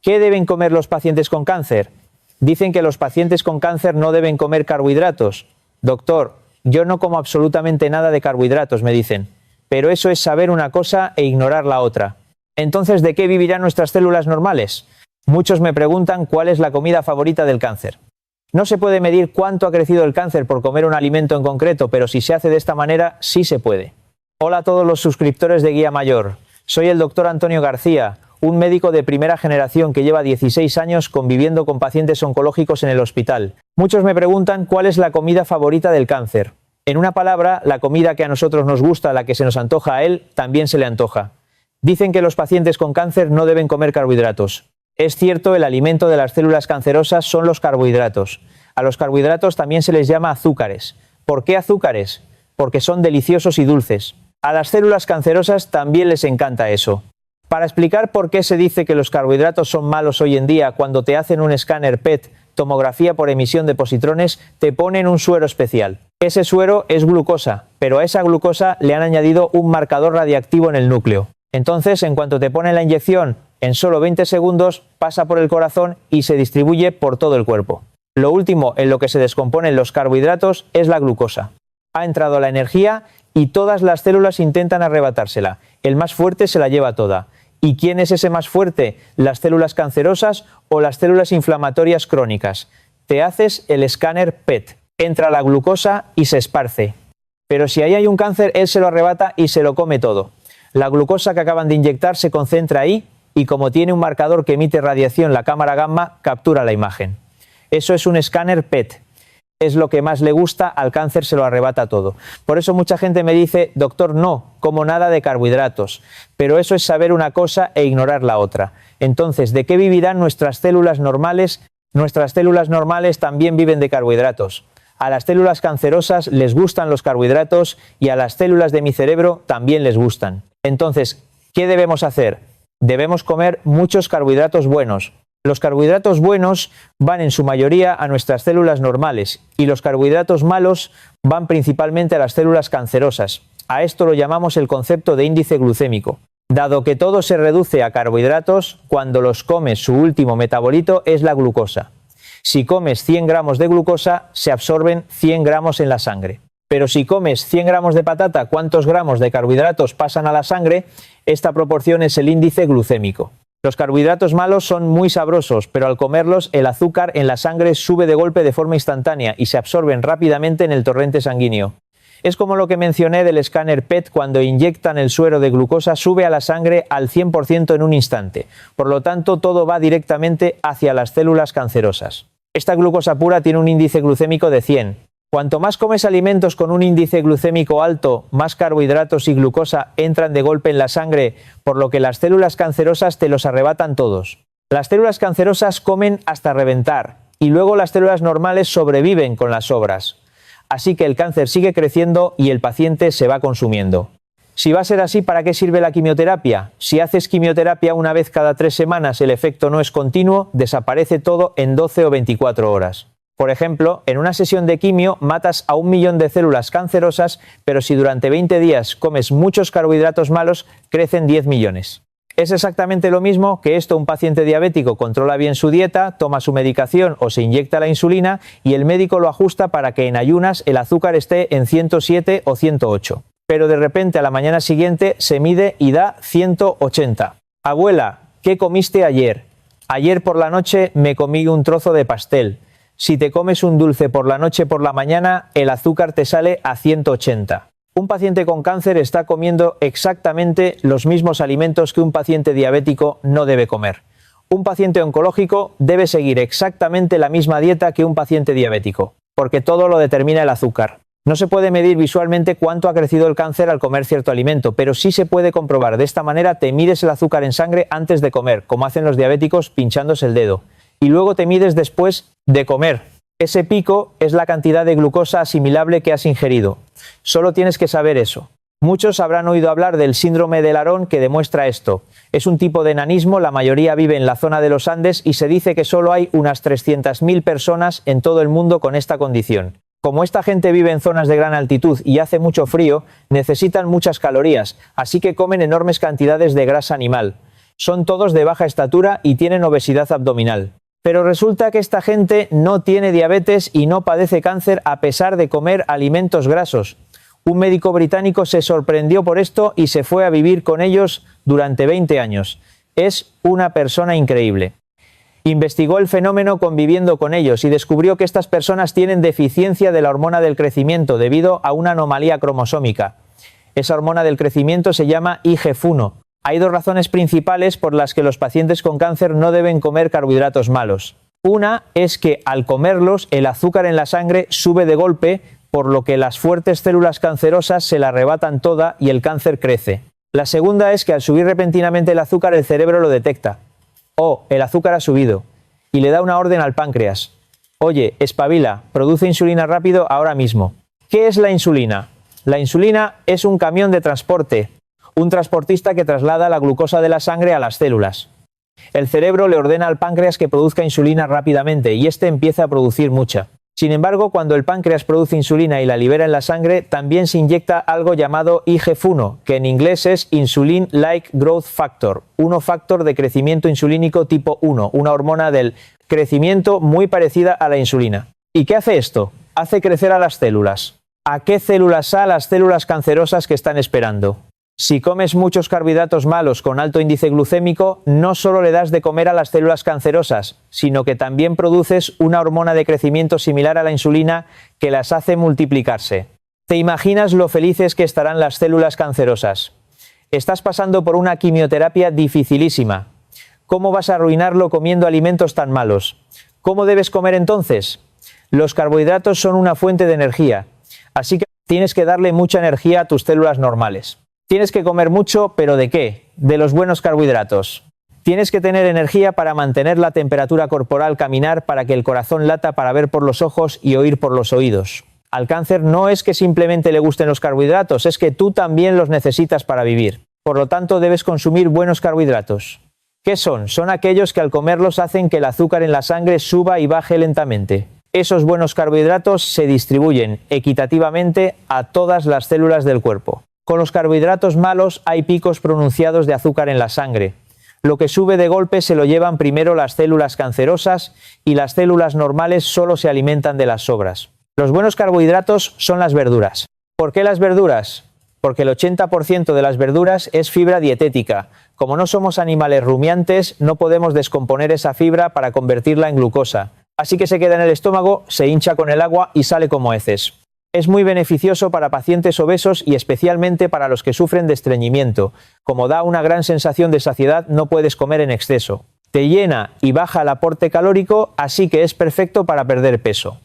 ¿Qué deben comer los pacientes con cáncer? Dicen que los pacientes con cáncer no deben comer carbohidratos. Doctor, yo no como absolutamente nada de carbohidratos, me dicen. Pero eso es saber una cosa e ignorar la otra. Entonces, ¿de qué vivirán nuestras células normales? Muchos me preguntan cuál es la comida favorita del cáncer. No se puede medir cuánto ha crecido el cáncer por comer un alimento en concreto, pero si se hace de esta manera, sí se puede. Hola a todos los suscriptores de Guía Mayor. Soy el doctor Antonio García, un médico de primera generación que lleva 16 años conviviendo con pacientes oncológicos en el hospital. Muchos me preguntan cuál es la comida favorita del cáncer. En una palabra, la comida que a nosotros nos gusta, la que se nos antoja a él, también se le antoja. Dicen que los pacientes con cáncer no deben comer carbohidratos. Es cierto, el alimento de las células cancerosas son los carbohidratos. A los carbohidratos también se les llama azúcares. ¿Por qué azúcares? Porque son deliciosos y dulces. A las células cancerosas también les encanta eso. Para explicar por qué se dice que los carbohidratos son malos hoy en día, cuando te hacen un escáner PET, tomografía por emisión de positrones, te ponen un suero especial. Ese suero es glucosa, pero a esa glucosa le han añadido un marcador radiactivo en el núcleo. Entonces, en cuanto te ponen la inyección, en solo 20 segundos pasa por el corazón y se distribuye por todo el cuerpo. Lo último en lo que se descomponen los carbohidratos es la glucosa. Ha entrado la energía y todas las células intentan arrebatársela. El más fuerte se la lleva toda. ¿Y quién es ese más fuerte? ¿Las células cancerosas o las células inflamatorias crónicas? Te haces el escáner PET. Entra la glucosa y se esparce. Pero si ahí hay un cáncer, él se lo arrebata y se lo come todo. La glucosa que acaban de inyectar se concentra ahí y como tiene un marcador que emite radiación, la cámara gamma captura la imagen. Eso es un escáner PET. Es lo que más le gusta, al cáncer se lo arrebata todo. Por eso mucha gente me dice, doctor, no como nada de carbohidratos. Pero eso es saber una cosa e ignorar la otra. Entonces, ¿de qué vivirán nuestras células normales? Nuestras células normales también viven de carbohidratos. A las células cancerosas les gustan los carbohidratos y a las células de mi cerebro también les gustan. Entonces, ¿qué debemos hacer? Debemos comer muchos carbohidratos buenos. Los carbohidratos buenos van en su mayoría a nuestras células normales y los carbohidratos malos van principalmente a las células cancerosas. A esto lo llamamos el concepto de índice glucémico. Dado que todo se reduce a carbohidratos, cuando los comes su último metabolito es la glucosa. Si comes 100 gramos de glucosa, se absorben 100 gramos en la sangre. Pero si comes 100 gramos de patata, ¿cuántos gramos de carbohidratos pasan a la sangre? Esta proporción es el índice glucémico. Los carbohidratos malos son muy sabrosos, pero al comerlos el azúcar en la sangre sube de golpe de forma instantánea y se absorben rápidamente en el torrente sanguíneo. Es como lo que mencioné del escáner PET, cuando inyectan el suero de glucosa sube a la sangre al 100% en un instante. Por lo tanto, todo va directamente hacia las células cancerosas. Esta glucosa pura tiene un índice glucémico de 100. Cuanto más comes alimentos con un índice glucémico alto, más carbohidratos y glucosa entran de golpe en la sangre, por lo que las células cancerosas te los arrebatan todos. Las células cancerosas comen hasta reventar, y luego las células normales sobreviven con las sobras. Así que el cáncer sigue creciendo y el paciente se va consumiendo. Si va a ser así, ¿para qué sirve la quimioterapia? Si haces quimioterapia una vez cada 3 semanas, el efecto no es continuo, desaparece todo en 12 o 24 horas. Por ejemplo, en una sesión de quimio matas a 1 millón de células cancerosas, pero si durante 20 días comes muchos carbohidratos malos, crecen 10 millones. Es exactamente lo mismo que esto: un paciente diabético controla bien su dieta, toma su medicación o se inyecta la insulina y el médico lo ajusta para que en ayunas el azúcar esté en 107 o 108. Pero de repente a la mañana siguiente se mide y da 180. Abuela, ¿qué comiste ayer? Ayer por la noche me comí un trozo de pastel. Si te comes un dulce por la noche por la mañana, el azúcar te sale a 180. Un paciente con cáncer está comiendo exactamente los mismos alimentos que un paciente diabético no debe comer. Un paciente oncológico debe seguir exactamente la misma dieta que un paciente diabético, porque todo lo determina el azúcar. No se puede medir visualmente cuánto ha crecido el cáncer al comer cierto alimento, pero sí se puede comprobar. De esta manera te mides el azúcar en sangre antes de comer, como hacen los diabéticos pinchándose el dedo. Y luego te mides después de comer. Ese pico es la cantidad de glucosa asimilable que has ingerido. Solo tienes que saber eso. Muchos habrán oído hablar del síndrome de Laron, que demuestra esto. Es un tipo de enanismo, la mayoría vive en la zona de los Andes y se dice que solo hay unas 300.000 personas en todo el mundo con esta condición. Como esta gente vive en zonas de gran altitud y hace mucho frío, necesitan muchas calorías, así que comen enormes cantidades de grasa animal. Son todos de baja estatura y tienen obesidad abdominal. Pero resulta que esta gente no tiene diabetes y no padece cáncer a pesar de comer alimentos grasos. Un médico británico se sorprendió por esto y se fue a vivir con ellos durante 20 años. Es una persona increíble. Investigó el fenómeno conviviendo con ellos y descubrió que estas personas tienen deficiencia de la hormona del crecimiento debido a una anomalía cromosómica. Esa hormona del crecimiento se llama IGF-1. Hay dos razones principales por las que los pacientes con cáncer no deben comer carbohidratos malos. Una es que al comerlos el azúcar en la sangre sube de golpe, por lo que las fuertes células cancerosas se la arrebatan toda y el cáncer crece. La segunda es que al subir repentinamente el azúcar el cerebro lo detecta. Oh, el azúcar ha subido. Y le da una orden al páncreas. Oye, espabila, produce insulina rápido ahora mismo. ¿Qué es la insulina? La insulina es un camión de transporte, un transportista que traslada la glucosa de la sangre a las células. El cerebro le ordena al páncreas que produzca insulina rápidamente y éste empieza a producir mucha. Sin embargo, cuando el páncreas produce insulina y la libera en la sangre, también se inyecta algo llamado IGF-1, que en inglés es Insulin-like Growth Factor, un factor de crecimiento insulínico tipo 1, una hormona del crecimiento muy parecida a la insulina. ¿Y qué hace esto? Hace crecer a las células. ¿A qué células? A las células cancerosas que están esperando. Si comes muchos carbohidratos malos con alto índice glucémico, no solo le das de comer a las células cancerosas, sino que también produces una hormona de crecimiento similar a la insulina que las hace multiplicarse. ¿Te imaginas lo felices que estarán las células cancerosas? Estás pasando por una quimioterapia dificilísima. ¿Cómo vas a arruinarlo comiendo alimentos tan malos? ¿Cómo debes comer entonces? Los carbohidratos son una fuente de energía, así que tienes que darle mucha energía a tus células normales. Tienes que comer mucho, ¿pero de qué? De los buenos carbohidratos. Tienes que tener energía para mantener la temperatura corporal, caminar para que el corazón lata, para ver por los ojos y oír por los oídos. Al cáncer no es que simplemente le gusten los carbohidratos, es que tú también los necesitas para vivir. Por lo tanto, debes consumir buenos carbohidratos. ¿Qué son? Son aquellos que al comerlos hacen que el azúcar en la sangre suba y baje lentamente. Esos buenos carbohidratos se distribuyen equitativamente a todas las células del cuerpo. Con los carbohidratos malos hay picos pronunciados de azúcar en la sangre. Lo que sube de golpe se lo llevan primero las células cancerosas y las células normales solo se alimentan de las sobras. Los buenos carbohidratos son las verduras. ¿Por qué las verduras? Porque el 80% de las verduras es fibra dietética. Como no somos animales rumiantes, no podemos descomponer esa fibra para convertirla en glucosa. Así que se queda en el estómago, se hincha con el agua y sale como heces. Es muy beneficioso para pacientes obesos y especialmente para los que sufren de estreñimiento. Como da una gran sensación de saciedad, no puedes comer en exceso. Te llena y baja el aporte calórico, así que es perfecto para perder peso.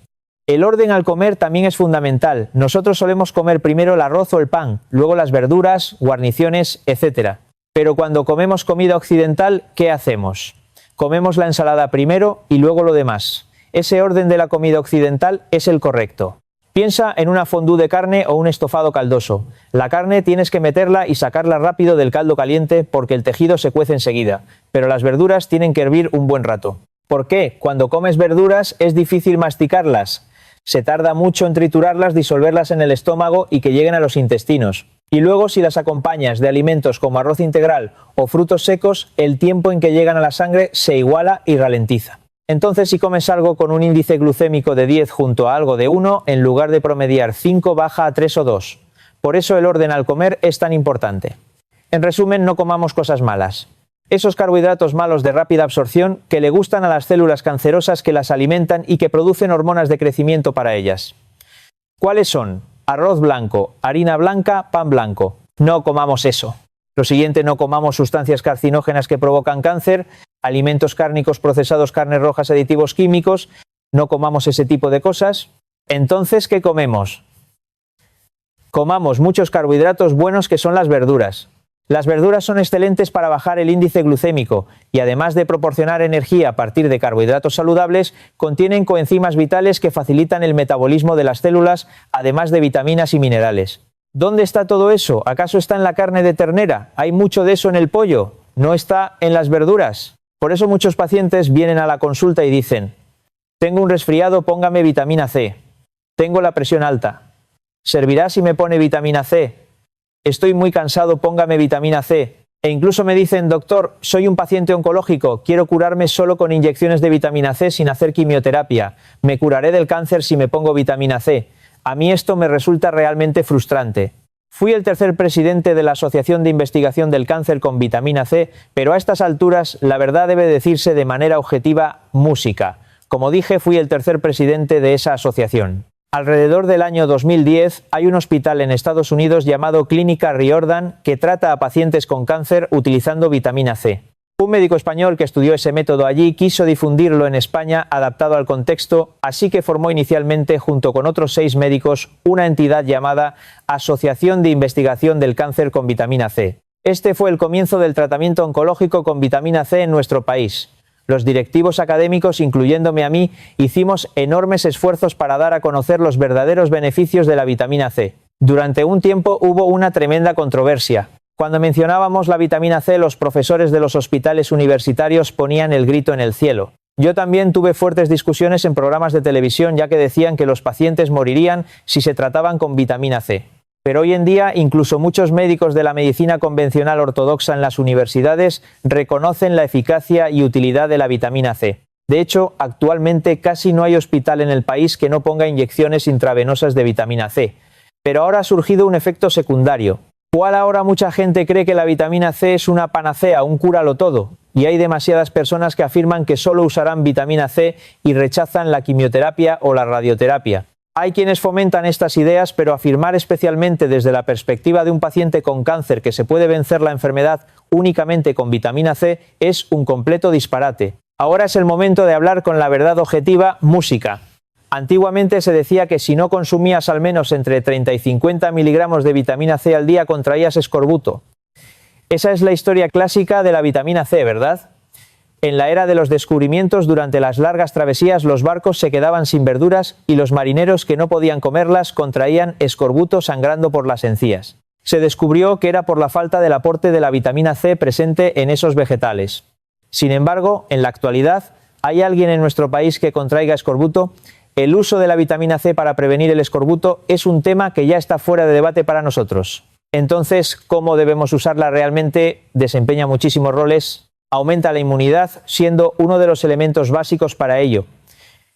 El orden al comer también es fundamental. Nosotros solemos comer primero el arroz o el pan, luego las verduras, guarniciones, etc. Pero cuando comemos comida occidental, ¿qué hacemos? Comemos la ensalada primero y luego lo demás. Ese orden de la comida occidental es el correcto. Piensa en una fondue de carne o un estofado caldoso. La carne tienes que meterla y sacarla rápido del caldo caliente porque el tejido se cuece enseguida, pero las verduras tienen que hervir un buen rato. ¿Por qué? Cuando comes verduras es difícil masticarlas. Se tarda mucho en triturarlas, disolverlas en el estómago y que lleguen a los intestinos. Y luego si las acompañas de alimentos como arroz integral o frutos secos, el tiempo en que llegan a la sangre se iguala y ralentiza. Entonces, si comes algo con un índice glucémico de 10 junto a algo de 1, en lugar de promediar 5, baja a 3 o 2. Por eso el orden al comer es tan importante. En resumen, no comamos cosas malas. Esos carbohidratos malos de rápida absorción que le gustan a las células cancerosas que las alimentan y que producen hormonas de crecimiento para ellas. ¿Cuáles son? Arroz blanco, harina blanca, pan blanco. No comamos eso. Lo siguiente, no comamos sustancias carcinógenas que provocan cáncer, alimentos cárnicos procesados, carnes rojas, aditivos químicos, no comamos ese tipo de cosas. Entonces, ¿qué comemos? Comamos muchos carbohidratos buenos que son las verduras. Las verduras son excelentes para bajar el índice glucémico y además de proporcionar energía a partir de carbohidratos saludables, contienen coenzimas vitales que facilitan el metabolismo de las células, además de vitaminas y minerales. ¿Dónde está todo eso? ¿Acaso está en la carne de ternera? ¿Hay mucho de eso en el pollo? ¿No está en las verduras? Por eso muchos pacientes vienen a la consulta y dicen: tengo un resfriado, póngame vitamina C. Tengo la presión alta. ¿Servirá si me pone vitamina C? Estoy muy cansado, póngame vitamina C. E incluso me dicen, doctor, soy un paciente oncológico, quiero curarme solo con inyecciones de vitamina C sin hacer quimioterapia. Me curaré del cáncer si me pongo vitamina C. A mí esto me resulta realmente frustrante. Fui el tercer presidente de la Asociación de Investigación del Cáncer con Vitamina C, pero a estas alturas la verdad debe decirse de manera objetiva música. Como dije, fui el tercer presidente de esa asociación. Alrededor del año 2010 hay un hospital en Estados Unidos llamado Clínica Riordan que trata a pacientes con cáncer utilizando vitamina C. Un médico español que estudió ese método allí quiso difundirlo en España adaptado al contexto, así que formó inicialmente junto con otros 6 médicos una entidad llamada Asociación de Investigación del Cáncer con Vitamina C. Este fue el comienzo del tratamiento oncológico con vitamina C en nuestro país. Los directivos académicos, incluyéndome a mí, hicimos enormes esfuerzos para dar a conocer los verdaderos beneficios de la vitamina C. Durante un tiempo hubo una tremenda controversia. Cuando mencionábamos la vitamina C, los profesores de los hospitales universitarios ponían el grito en el cielo. Yo también tuve fuertes discusiones en programas de televisión, ya que decían que los pacientes morirían si se trataban con vitamina C. Pero hoy en día, incluso muchos médicos de la medicina convencional ortodoxa en las universidades reconocen la eficacia y utilidad de la vitamina C. De hecho, actualmente casi no hay hospital en el país que no ponga inyecciones intravenosas de vitamina C. Pero ahora ha surgido un efecto secundario. ¿Cuál ahora mucha gente cree que la vitamina C es una panacea, un cúralo todo? Y hay demasiadas personas que afirman que solo usarán vitamina C y rechazan la quimioterapia o la radioterapia. Hay quienes fomentan estas ideas, pero afirmar especialmente desde la perspectiva de un paciente con cáncer que se puede vencer la enfermedad únicamente con vitamina C es un completo disparate. Ahora es el momento de hablar con la verdad objetiva, música. Antiguamente se decía que si no consumías al menos entre 30 y 50 miligramos de vitamina C al día contraías escorbuto. Esa es la historia clásica de la vitamina C, ¿verdad? En la era de los descubrimientos, durante las largas travesías, los barcos se quedaban sin verduras y los marineros que no podían comerlas contraían escorbuto sangrando por las encías. Se descubrió que era por la falta del aporte de la vitamina C presente en esos vegetales. Sin embargo, en la actualidad, ¿hay alguien en nuestro país que contraiga escorbuto? El uso de la vitamina C para prevenir el escorbuto es un tema que ya está fuera de debate para nosotros. Entonces, ¿cómo debemos usarla realmente? Desempeña muchísimos roles. Aumenta la inmunidad, siendo uno de los elementos básicos para ello.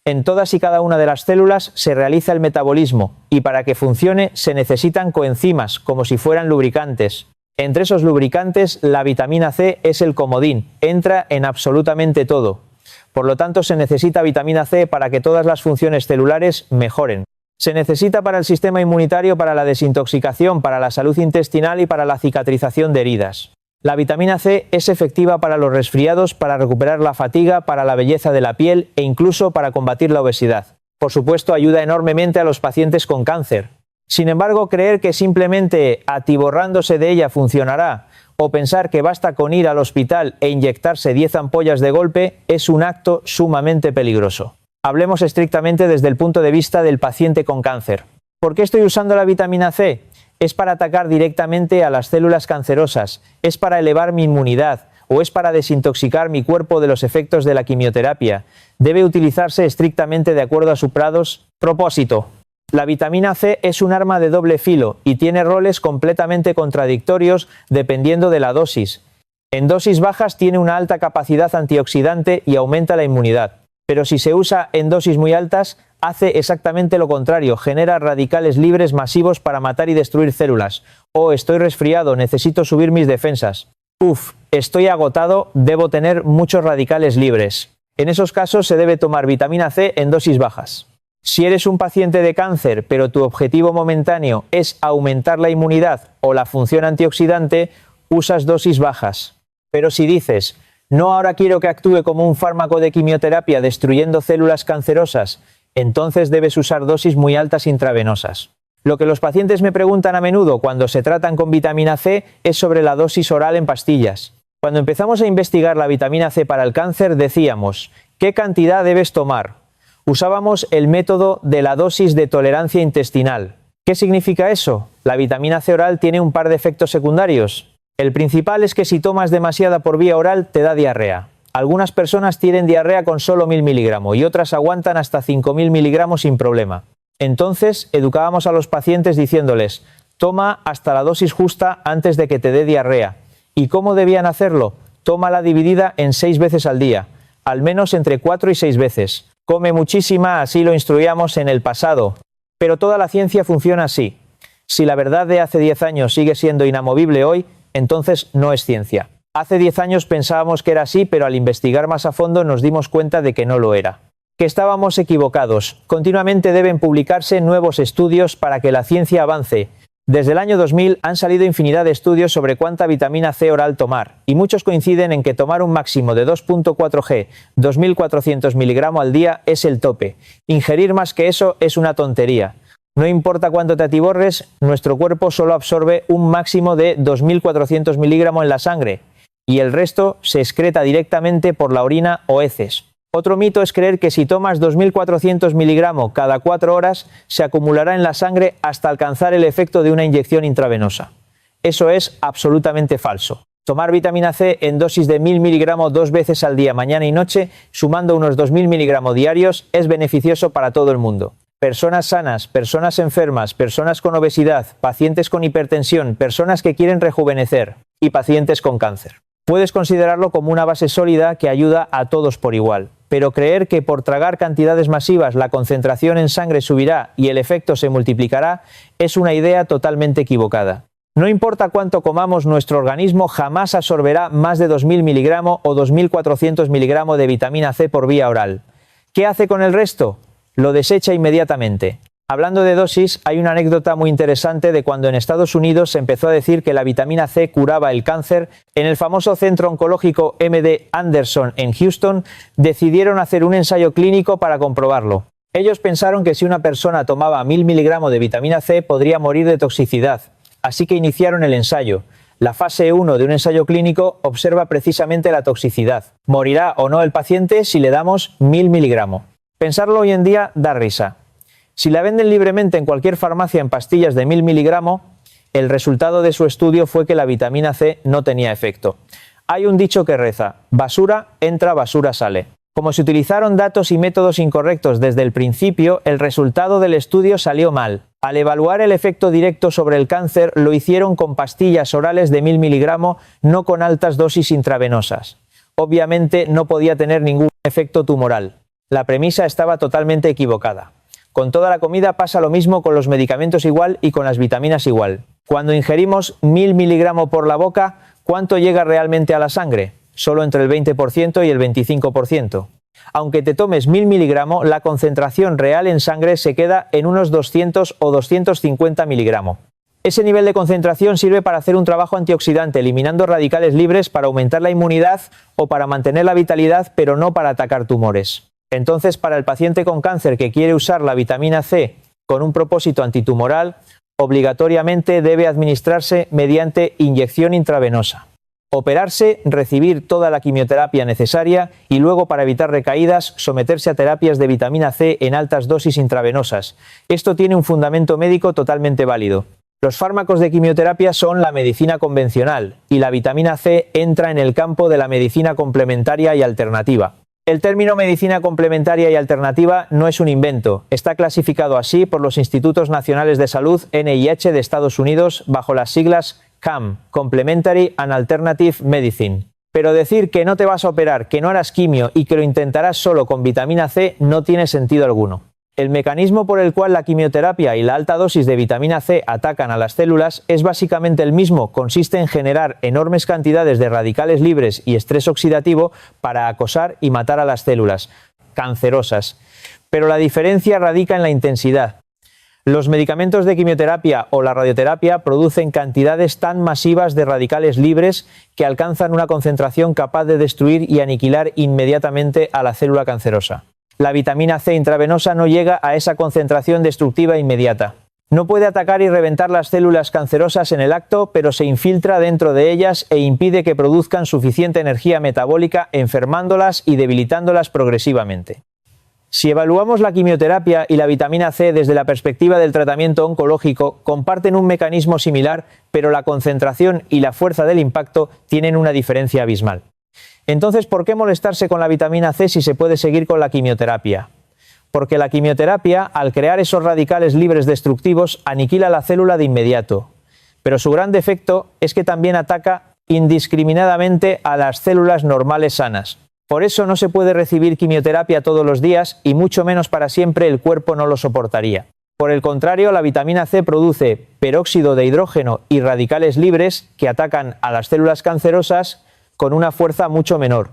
En todas y cada una de las células se realiza el metabolismo y para que funcione se necesitan coenzimas, como si fueran lubricantes. Entre esos lubricantes, la vitamina C es el comodín, entra en absolutamente todo. Por lo tanto, se necesita vitamina C para que todas las funciones celulares mejoren. Se necesita para el sistema inmunitario, para la desintoxicación, para la salud intestinal y para la cicatrización de heridas. La vitamina C es efectiva para los resfriados, para recuperar la fatiga, para la belleza de la piel e incluso para combatir la obesidad. Por supuesto, ayuda enormemente a los pacientes con cáncer. Sin embargo, creer que simplemente atiborrándose de ella funcionará o pensar que basta con ir al hospital e inyectarse 10 ampollas de golpe es un acto sumamente peligroso. Hablemos estrictamente desde el punto de vista del paciente con cáncer. ¿Por qué estoy usando la vitamina C? ¿Es para atacar directamente a las células cancerosas? ¿Es para elevar mi inmunidad? ¿O es para desintoxicar mi cuerpo de los efectos de la quimioterapia? ¿Debe utilizarse estrictamente de acuerdo a su propósito? La vitamina C es un arma de doble filo y tiene roles completamente contradictorios dependiendo de la dosis. En dosis bajas tiene una alta capacidad antioxidante y aumenta la inmunidad. Pero si se usa en dosis muy altas, hace exactamente lo contrario, genera radicales libres masivos para matar y destruir células. Oh, estoy resfriado, necesito subir mis defensas. Uf, estoy agotado, debo tener muchos radicales libres. En esos casos se debe tomar vitamina C en dosis bajas. Si eres un paciente de cáncer, pero tu objetivo momentáneo es aumentar la inmunidad o la función antioxidante, usas dosis bajas. Pero si dices, no, ahora quiero que actúe como un fármaco de quimioterapia destruyendo células cancerosas, entonces debes usar dosis muy altas intravenosas. Lo que los pacientes me preguntan a menudo cuando se tratan con vitamina C es sobre la dosis oral en pastillas. Cuando empezamos a investigar la vitamina C para el cáncer decíamos, ¿qué cantidad debes tomar? Usábamos el método de la dosis de tolerancia intestinal. ¿Qué significa eso? La vitamina C oral tiene un par de efectos secundarios. El principal es que si tomas demasiada por vía oral te da diarrea. Algunas personas tienen diarrea con solo 1000 miligramos y otras aguantan hasta 5000 miligramos sin problema. Entonces, educábamos a los pacientes diciéndoles, toma hasta la dosis justa antes de que te dé diarrea. ¿Y cómo debían hacerlo? Tómala dividida en 6 veces al día, al menos entre 4 y 6 veces. Come muchísima, así lo instruíamos en el pasado. Pero toda la ciencia funciona así. Si la verdad de hace 10 años sigue siendo inamovible hoy, entonces no es ciencia. Hace 10 años pensábamos que era así, pero al investigar más a fondo nos dimos cuenta de que no lo era. Que estábamos equivocados. Continuamente deben publicarse nuevos estudios para que la ciencia avance. Desde el año 2000 han salido infinidad de estudios sobre cuánta vitamina C oral tomar, y muchos coinciden en que tomar un máximo de 2.4 g, 2.400 miligramos al día, es el tope. Ingerir más que eso es una tontería. No importa cuánto te atiborres, nuestro cuerpo solo absorbe un máximo de 2.400 miligramos en la sangre, y el resto se excreta directamente por la orina o heces. Otro mito es creer que si tomas 2.400 miligramos cada 4 horas, se acumulará en la sangre hasta alcanzar el efecto de una inyección intravenosa. Eso es absolutamente falso. Tomar vitamina C en dosis de 1.000 miligramos 2 veces al día, mañana y noche, sumando unos 2.000 miligramos diarios, es beneficioso para todo el mundo. Personas sanas, personas enfermas, personas con obesidad, pacientes con hipertensión, personas que quieren rejuvenecer y pacientes con cáncer. Puedes considerarlo como una base sólida que ayuda a todos por igual, pero creer que por tragar cantidades masivas la concentración en sangre subirá y el efecto se multiplicará es una idea totalmente equivocada. No importa cuánto comamos, nuestro organismo jamás absorberá más de 2.000 miligramos o 2.400 miligramos de vitamina C por vía oral. ¿Qué hace con el resto? Lo desecha inmediatamente. Hablando de dosis, hay una anécdota muy interesante de cuando en Estados Unidos se empezó a decir que la vitamina C curaba el cáncer. En el famoso centro oncológico MD Anderson en Houston, decidieron hacer un ensayo clínico para comprobarlo. Ellos pensaron que si una persona tomaba 1.000 miligramos de vitamina C podría morir de toxicidad, así que iniciaron el ensayo. La fase 1 de un ensayo clínico observa precisamente la toxicidad. ¿Morirá o no el paciente si le damos 1.000 miligramos? Pensarlo hoy en día da risa. Si la venden libremente en cualquier farmacia en pastillas de 1.000 miligramos, el resultado de su estudio fue que la vitamina C no tenía efecto. Hay un dicho que reza: basura entra, basura sale. Como se utilizaron datos y métodos incorrectos desde el principio, el resultado del estudio salió mal. Al evaluar el efecto directo sobre el cáncer, lo hicieron con pastillas orales de 1.000 miligramos, no con altas dosis intravenosas. Obviamente no podía tener ningún efecto tumoral. La premisa estaba totalmente equivocada. Con toda la comida pasa lo mismo, con los medicamentos igual y con las vitaminas igual. Cuando ingerimos 1.000 miligramos por la boca, ¿cuánto llega realmente a la sangre? Solo entre el 20% y el 25%. Aunque te tomes 1.000 miligramos, la concentración real en sangre se queda en unos 200 o 250 miligramos. Ese nivel de concentración sirve para hacer un trabajo antioxidante, eliminando radicales libres para aumentar la inmunidad o para mantener la vitalidad, pero no para atacar tumores. Entonces, para el paciente con cáncer que quiere usar la vitamina C con un propósito antitumoral, obligatoriamente debe administrarse mediante inyección intravenosa. Operarse, recibir toda la quimioterapia necesaria y luego, para evitar recaídas, someterse a terapias de vitamina C en altas dosis intravenosas. Esto tiene un fundamento médico totalmente válido. Los fármacos de quimioterapia son la medicina convencional y la vitamina C entra en el campo de la medicina complementaria y alternativa. El término medicina complementaria y alternativa no es un invento. Está clasificado así por los Institutos Nacionales de Salud NIH de Estados Unidos bajo las siglas CAM, Complementary and Alternative Medicine. Pero decir que no te vas a operar, que no harás quimio y que lo intentarás solo con vitamina C no tiene sentido alguno. El mecanismo por el cual la quimioterapia y la alta dosis de vitamina C atacan a las células es básicamente el mismo, consiste en generar enormes cantidades de radicales libres y estrés oxidativo para acosar y matar a las células cancerosas. Pero la diferencia radica en la intensidad. Los medicamentos de quimioterapia o la radioterapia producen cantidades tan masivas de radicales libres que alcanzan una concentración capaz de destruir y aniquilar inmediatamente a la célula cancerosa. La vitamina C intravenosa no llega a esa concentración destructiva inmediata. No puede atacar y reventar las células cancerosas en el acto, pero se infiltra dentro de ellas e impide que produzcan suficiente energía metabólica, enfermándolas y debilitándolas progresivamente. Si evaluamos la quimioterapia y la vitamina C desde la perspectiva del tratamiento oncológico, comparten un mecanismo similar, pero la concentración y la fuerza del impacto tienen una diferencia abismal. Entonces, ¿por qué molestarse con la vitamina C si se puede seguir con la quimioterapia? Porque la quimioterapia, al crear esos radicales libres destructivos, aniquila la célula de inmediato. Pero su gran defecto es que también ataca indiscriminadamente a las células normales sanas. Por eso no se puede recibir quimioterapia todos los días y mucho menos para siempre, el cuerpo no lo soportaría. Por el contrario, la vitamina C produce peróxido de hidrógeno y radicales libres que atacan a las células cancerosas con una fuerza mucho menor.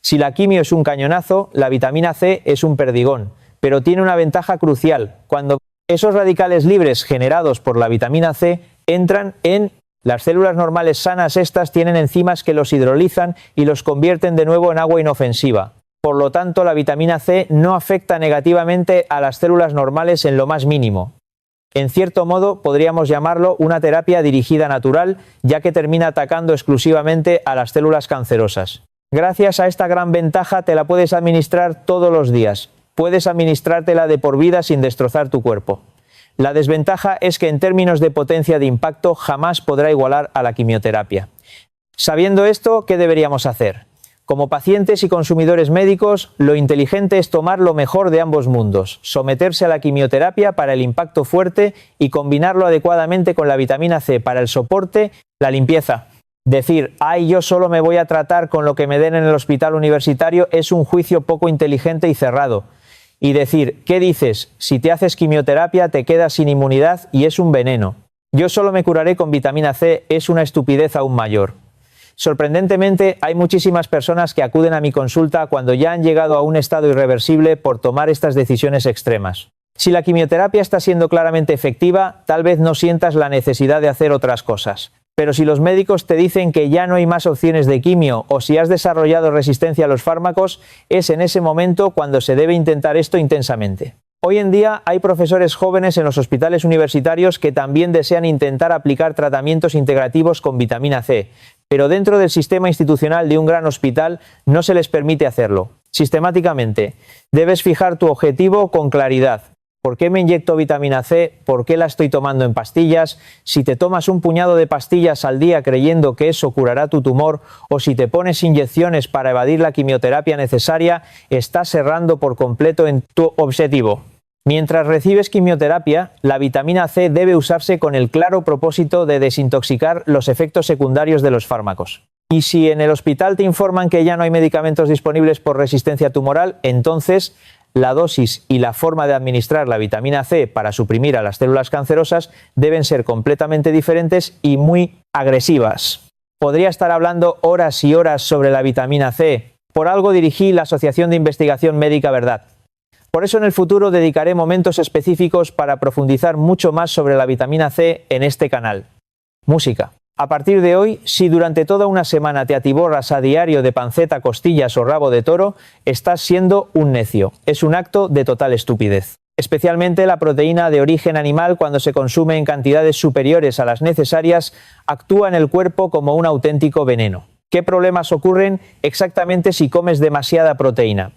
Si la quimio es un cañonazo, la vitamina C es un perdigón, pero tiene una ventaja crucial. Cuando esos radicales libres generados por la vitamina C entran en las células normales sanas, estas tienen enzimas que los hidrolizan y los convierten de nuevo en agua inofensiva. Por lo tanto, la vitamina C no afecta negativamente a las células normales en lo más mínimo. En cierto modo, podríamos llamarlo una terapia dirigida natural, ya que termina atacando exclusivamente a las células cancerosas. Gracias a esta gran ventaja, te la puedes administrar todos los días. Puedes administrártela de por vida sin destrozar tu cuerpo. La desventaja es que en términos de potencia de impacto jamás podrá igualar a la quimioterapia. Sabiendo esto, ¿qué deberíamos hacer? Como pacientes y consumidores médicos, lo inteligente es tomar lo mejor de ambos mundos, someterse a la quimioterapia para el impacto fuerte y combinarlo adecuadamente con la vitamina C para el soporte, la limpieza. Decir, ay, yo solo me voy a tratar con lo que me den en el hospital universitario, es un juicio poco inteligente y cerrado. Y decir, ¿qué dices? Si te haces quimioterapia te quedas sin inmunidad y es un veneno. Yo solo me curaré con vitamina C, es una estupidez aún mayor. Sorprendentemente, hay muchísimas personas que acuden a mi consulta cuando ya han llegado a un estado irreversible por tomar estas decisiones extremas. Si la quimioterapia está siendo claramente efectiva, tal vez no sientas la necesidad de hacer otras cosas. Pero si los médicos te dicen que ya no hay más opciones de quimio o si has desarrollado resistencia a los fármacos, es en ese momento cuando se debe intentar esto intensamente. Hoy en día hay profesores jóvenes en los hospitales universitarios que también desean intentar aplicar tratamientos integrativos con vitamina C, pero dentro del sistema institucional de un gran hospital no se les permite hacerlo. Sistemáticamente, debes fijar tu objetivo con claridad. ¿Por qué me inyecto vitamina C? ¿Por qué la estoy tomando en pastillas? Si te tomas un puñado de pastillas al día creyendo que eso curará tu tumor, o si te pones inyecciones para evadir la quimioterapia necesaria, estás errando por completo en tu objetivo. Mientras recibes quimioterapia, la vitamina C debe usarse con el claro propósito de desintoxicar los efectos secundarios de los fármacos. Y si en el hospital te informan que ya no hay medicamentos disponibles por resistencia tumoral, entonces la dosis y la forma de administrar la vitamina C para suprimir a las células cancerosas deben ser completamente diferentes y muy agresivas. Podría estar hablando horas y horas sobre la vitamina C. Por algo dirigí la Asociación de Investigación Médica Verdad. Por eso en el futuro dedicaré momentos específicos para profundizar mucho más sobre la vitamina C en este canal. Música. A partir de hoy, si durante toda una semana te atiborras a diario de panceta, costillas o rabo de toro, estás siendo un necio. Es un acto de total estupidez. Especialmente la proteína de origen animal, cuando se consume en cantidades superiores a las necesarias, actúa en el cuerpo como un auténtico veneno. ¿Qué problemas ocurren exactamente si comes demasiada proteína?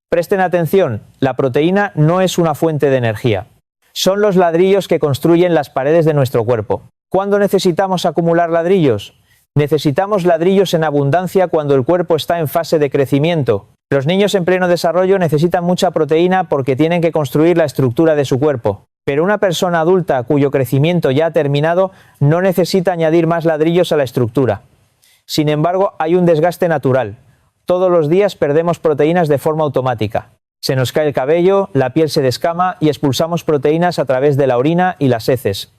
Presten atención, la proteína no es una fuente de energía. Son los ladrillos que construyen las paredes de nuestro cuerpo. ¿Cuándo necesitamos acumular ladrillos? Necesitamos ladrillos en abundancia cuando el cuerpo está en fase de crecimiento. Los niños en pleno desarrollo necesitan mucha proteína porque tienen que construir la estructura de su cuerpo. Pero una persona adulta cuyo crecimiento ya ha terminado no necesita añadir más ladrillos a la estructura. Sin embargo, hay un desgaste natural. Todos los días perdemos proteínas de forma automática. Se nos cae el cabello, la piel se descama y expulsamos proteínas a través de la orina y las heces.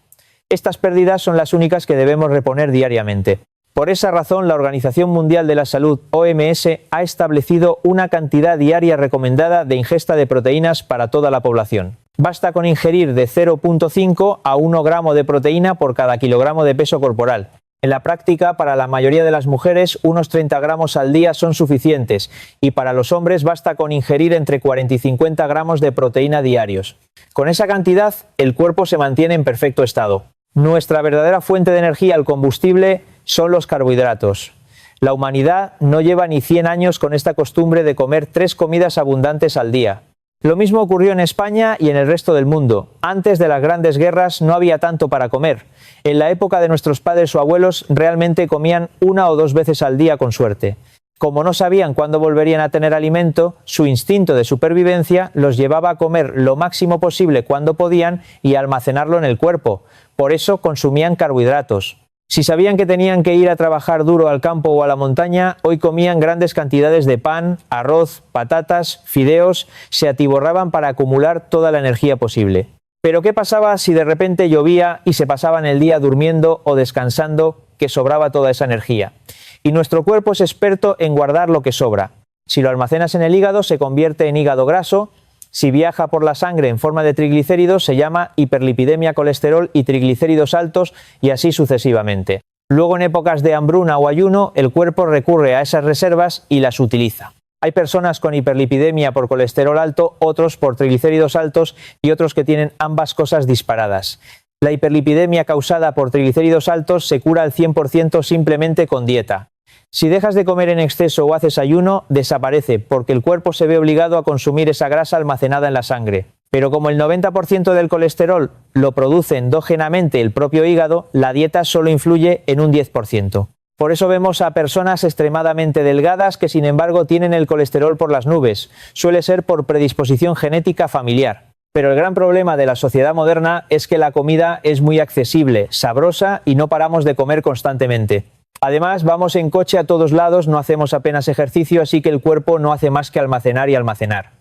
Estas pérdidas son las únicas que debemos reponer diariamente. Por esa razón, la Organización Mundial de la Salud, OMS, ha establecido una cantidad diaria recomendada de ingesta de proteínas para toda la población. Basta con ingerir de 0,5 a 1 gramo de proteína por cada kilogramo de peso corporal. En la práctica, para la mayoría de las mujeres, unos 30 gramos al día son suficientes y para los hombres basta con ingerir entre 40 y 50 gramos de proteína diarios. Con esa cantidad, el cuerpo se mantiene en perfecto estado. Nuestra verdadera fuente de energía, el combustible, son los carbohidratos. La humanidad no lleva ni 100 años con esta costumbre de comer 3 comidas abundantes al día. Lo mismo ocurrió en España y en el resto del mundo. Antes de las grandes guerras no había tanto para comer. En la época de nuestros padres o abuelos realmente comían 1 o 2 veces al día con suerte. Como no sabían cuándo volverían a tener alimento, su instinto de supervivencia los llevaba a comer lo máximo posible cuando podían y a almacenarlo en el cuerpo. Por eso consumían carbohidratos. Si sabían que tenían que ir a trabajar duro al campo o a la montaña, hoy comían grandes cantidades de pan, arroz, patatas, fideos, se atiborraban para acumular toda la energía posible. Pero ¿qué pasaba si de repente llovía y se pasaban el día durmiendo o descansando, que sobraba toda esa energía? Y nuestro cuerpo es experto en guardar lo que sobra. Si lo almacenas en el hígado, se convierte en hígado graso. Si viaja por la sangre en forma de triglicéridos, se llama hiperlipidemia, colesterol y triglicéridos altos, y así sucesivamente. Luego, en épocas de hambruna o ayuno, el cuerpo recurre a esas reservas y las utiliza. Hay personas con hiperlipidemia por colesterol alto, otros por triglicéridos altos y otros que tienen ambas cosas disparadas. La hiperlipidemia causada por triglicéridos altos se cura al 100% simplemente con dieta. Si dejas de comer en exceso o haces ayuno, desaparece, porque el cuerpo se ve obligado a consumir esa grasa almacenada en la sangre. Pero como el 90% del colesterol lo produce endógenamente el propio hígado, la dieta solo influye en un 10%. Por eso vemos a personas extremadamente delgadas que sin embargo tienen el colesterol por las nubes. Suele ser por predisposición genética familiar. Pero el gran problema de la sociedad moderna es que la comida es muy accesible, sabrosa y no paramos de comer constantemente. Además, vamos en coche a todos lados, no hacemos apenas ejercicio, así que el cuerpo no hace más que almacenar y almacenar.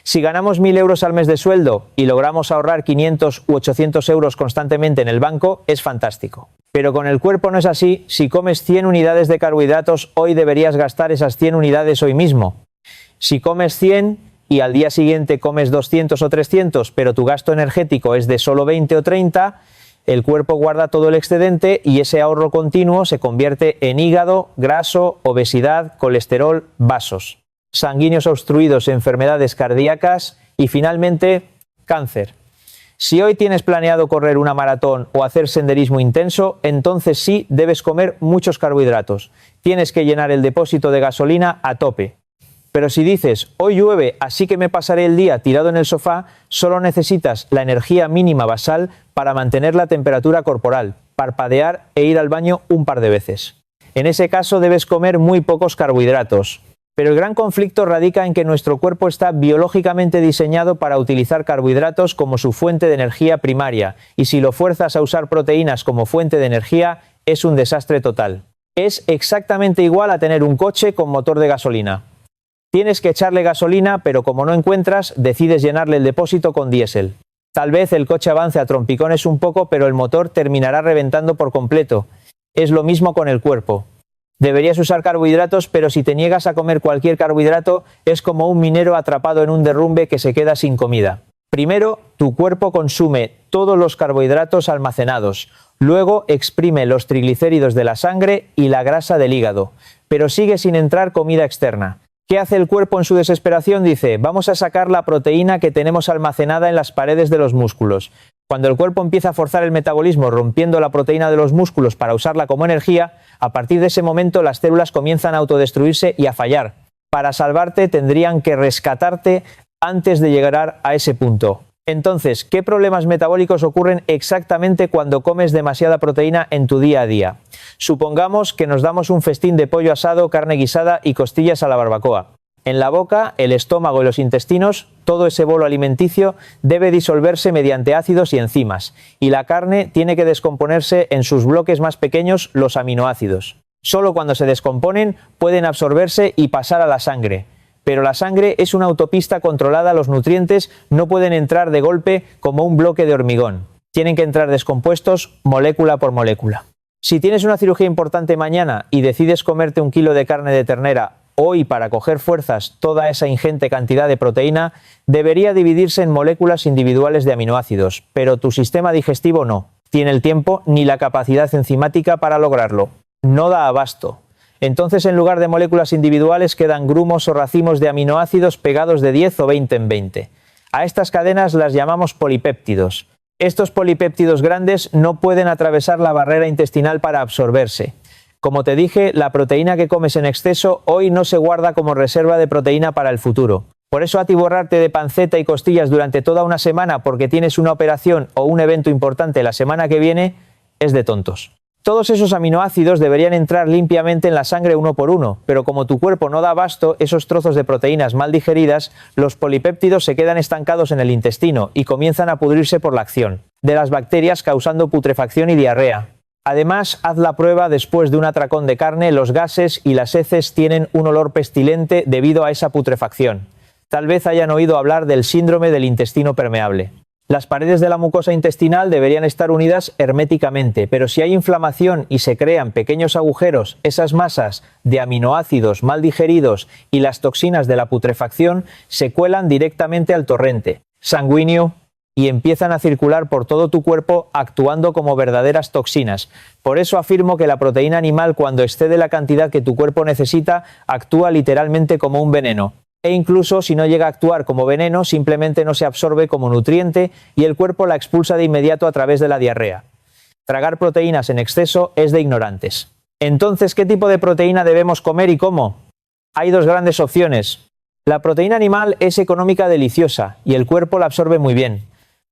Si ganamos 1.000 euros al mes de sueldo y logramos ahorrar 500 u 800 euros constantemente en el banco, es fantástico. Pero con el cuerpo no es así. Si comes 100 unidades de carbohidratos, hoy deberías gastar esas 100 unidades hoy mismo. Si comes 100 y al día siguiente comes 200 o 300, pero tu gasto energético es de solo 20 o 30, el cuerpo guarda todo el excedente y ese ahorro continuo se convierte en hígado, graso, obesidad, colesterol, vasos, sanguíneos obstruidos, enfermedades cardíacas y finalmente cáncer. Si hoy tienes planeado correr una maratón o hacer senderismo intenso, entonces sí debes comer muchos carbohidratos. Tienes que llenar el depósito de gasolina a tope. Pero si dices, hoy llueve, así que me pasaré el día tirado en el sofá, solo necesitas la energía mínima basal para mantener la temperatura corporal, parpadear e ir al baño un par de veces. En ese caso debes comer muy pocos carbohidratos. Pero el gran conflicto radica en que nuestro cuerpo está biológicamente diseñado para utilizar carbohidratos como su fuente de energía primaria, y si lo fuerzas a usar proteínas como fuente de energía, es un desastre total. Es exactamente igual a tener un coche con motor de gasolina. Tienes que echarle gasolina, pero como no encuentras, decides llenarle el depósito con diésel. Tal vez el coche avance a trompicones un poco, pero el motor terminará reventando por completo. Es lo mismo con el cuerpo. Deberías usar carbohidratos, pero si te niegas a comer cualquier carbohidrato, es como un minero atrapado en un derrumbe que se queda sin comida. Primero, tu cuerpo consume todos los carbohidratos almacenados. Luego, exprime los triglicéridos de la sangre y la grasa del hígado. Pero sigue sin entrar comida externa. ¿Qué hace el cuerpo en su desesperación? Dice, vamos a sacar la proteína que tenemos almacenada en las paredes de los músculos. Cuando el cuerpo empieza a forzar el metabolismo rompiendo la proteína de los músculos para usarla como energía, a partir de ese momento las células comienzan a autodestruirse y a fallar. Para salvarte tendrían que rescatarte antes de llegar a ese punto. Entonces, ¿qué problemas metabólicos ocurren exactamente cuando comes demasiada proteína en tu día a día? Supongamos que nos damos un festín de pollo asado, carne guisada y costillas a la barbacoa. En la boca, el estómago y los intestinos, todo ese bolo alimenticio debe disolverse mediante ácidos y enzimas, y la carne tiene que descomponerse en sus bloques más pequeños, los aminoácidos. Solo cuando se descomponen pueden absorberse y pasar a la sangre. Pero la sangre es una autopista controlada, los nutrientes no pueden entrar de golpe como un bloque de hormigón. Tienen que entrar descompuestos molécula por molécula. Si tienes una cirugía importante mañana y decides comerte 1 kilo de carne de ternera hoy para coger fuerzas toda esa ingente cantidad de proteína, debería dividirse en moléculas individuales de aminoácidos, pero tu sistema digestivo no tiene el tiempo ni la capacidad enzimática para lograrlo. No da abasto. Entonces, en lugar de moléculas individuales, quedan grumos o racimos de aminoácidos pegados de 10 o 20 en 20. A estas cadenas las llamamos polipéptidos. Estos polipéptidos grandes no pueden atravesar la barrera intestinal para absorberse. Como te dije, la proteína que comes en exceso hoy no se guarda como reserva de proteína para el futuro. Por eso atiborrarte de panceta y costillas durante toda una semana porque tienes una operación o un evento importante la semana que viene es de tontos. Todos esos aminoácidos deberían entrar limpiamente en la sangre uno por uno, pero como tu cuerpo no da abasto, esos trozos de proteínas mal digeridas, los polipéptidos se quedan estancados en el intestino y comienzan a pudrirse por la acción de las bacterias, causando putrefacción y diarrea. Además, haz la prueba después de un atracón de carne, los gases y las heces tienen un olor pestilente debido a esa putrefacción. Tal vez hayan oído hablar del síndrome del intestino permeable. Las paredes de la mucosa intestinal deberían estar unidas herméticamente, pero si hay inflamación y se crean pequeños agujeros, esas masas de aminoácidos mal digeridos y las toxinas de la putrefacción se cuelan directamente al torrente sanguíneo y empiezan a circular por todo tu cuerpo actuando como verdaderas toxinas. Por eso afirmo que la proteína animal, cuando excede la cantidad que tu cuerpo necesita, actúa literalmente como un veneno. E incluso si no llega a actuar como veneno, simplemente no se absorbe como nutriente y el cuerpo la expulsa de inmediato a través de la diarrea. Tragar proteínas en exceso es de ignorantes. Entonces, ¿qué tipo de proteína debemos comer y cómo? Hay dos grandes opciones. La proteína animal es económica deliciosa y el cuerpo la absorbe muy bien.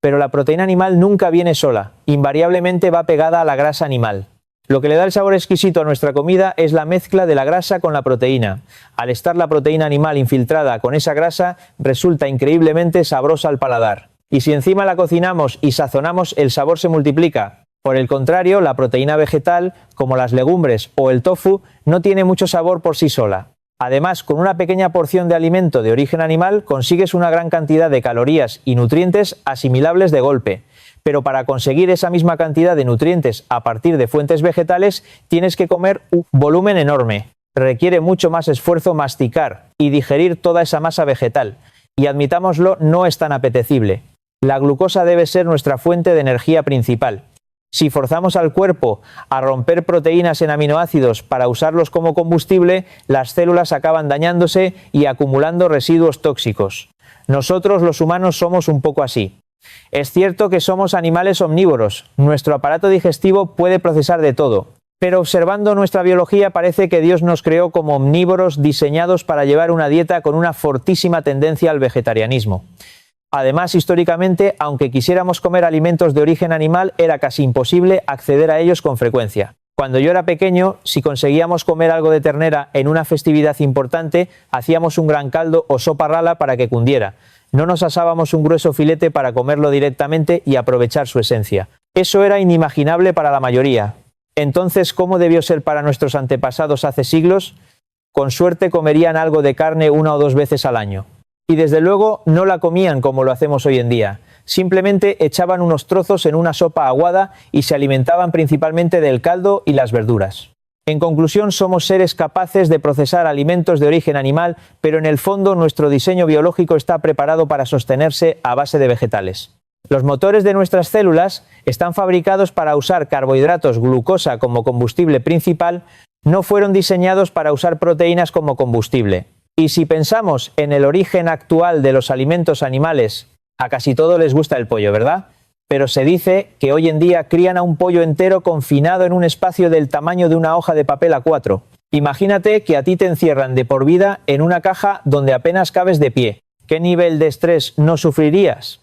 Pero la proteína animal nunca viene sola, invariablemente va pegada a la grasa animal. Lo que le da el sabor exquisito a nuestra comida es la mezcla de la grasa con la proteína. Al estar la proteína animal infiltrada con esa grasa, resulta increíblemente sabrosa al paladar. Y si encima la cocinamos y sazonamos, el sabor se multiplica. Por el contrario, la proteína vegetal, como las legumbres o el tofu, no tiene mucho sabor por sí sola. Además, con una pequeña porción de alimento de origen animal consigues una gran cantidad de calorías y nutrientes asimilables de golpe. Pero para conseguir esa misma cantidad de nutrientes a partir de fuentes vegetales tienes que comer un volumen enorme. Requiere mucho más esfuerzo masticar y digerir toda esa masa vegetal. Y admitámoslo, no es tan apetecible. La glucosa debe ser nuestra fuente de energía principal. Si forzamos al cuerpo a romper proteínas en aminoácidos para usarlos como combustible, las células acaban dañándose y acumulando residuos tóxicos. Nosotros los humanos somos un poco así. Es cierto que somos animales omnívoros, nuestro aparato digestivo puede procesar de todo, pero observando nuestra biología parece que Dios nos creó como omnívoros diseñados para llevar una dieta con una fortísima tendencia al vegetarianismo. Además, históricamente, aunque quisiéramos comer alimentos de origen animal, era casi imposible acceder a ellos con frecuencia. Cuando yo era pequeño, si conseguíamos comer algo de ternera en una festividad importante, hacíamos un gran caldo o sopa rala para que cundiera. No nos asábamos un grueso filete para comerlo directamente y aprovechar su esencia. Eso era inimaginable para la mayoría. Entonces, ¿cómo debió ser para nuestros antepasados hace siglos? Con suerte comerían algo de carne 1 o 2 veces al año. Y desde luego no la comían como lo hacemos hoy en día. Simplemente echaban unos trozos en una sopa aguada y se alimentaban principalmente del caldo y las verduras. En conclusión, somos seres capaces de procesar alimentos de origen animal, pero en el fondo nuestro diseño biológico está preparado para sostenerse a base de vegetales. Los motores de nuestras células están fabricados para usar carbohidratos, glucosa como combustible principal, no fueron diseñados para usar proteínas como combustible. Y si pensamos en el origen actual de los alimentos animales, a casi todos les gusta el pollo, ¿verdad? Pero se dice que hoy en día crían a un pollo entero confinado en un espacio del tamaño de una hoja de papel A4. Imagínate que a ti te encierran de por vida en una caja donde apenas cabes de pie. ¿Qué nivel de estrés no sufrirías?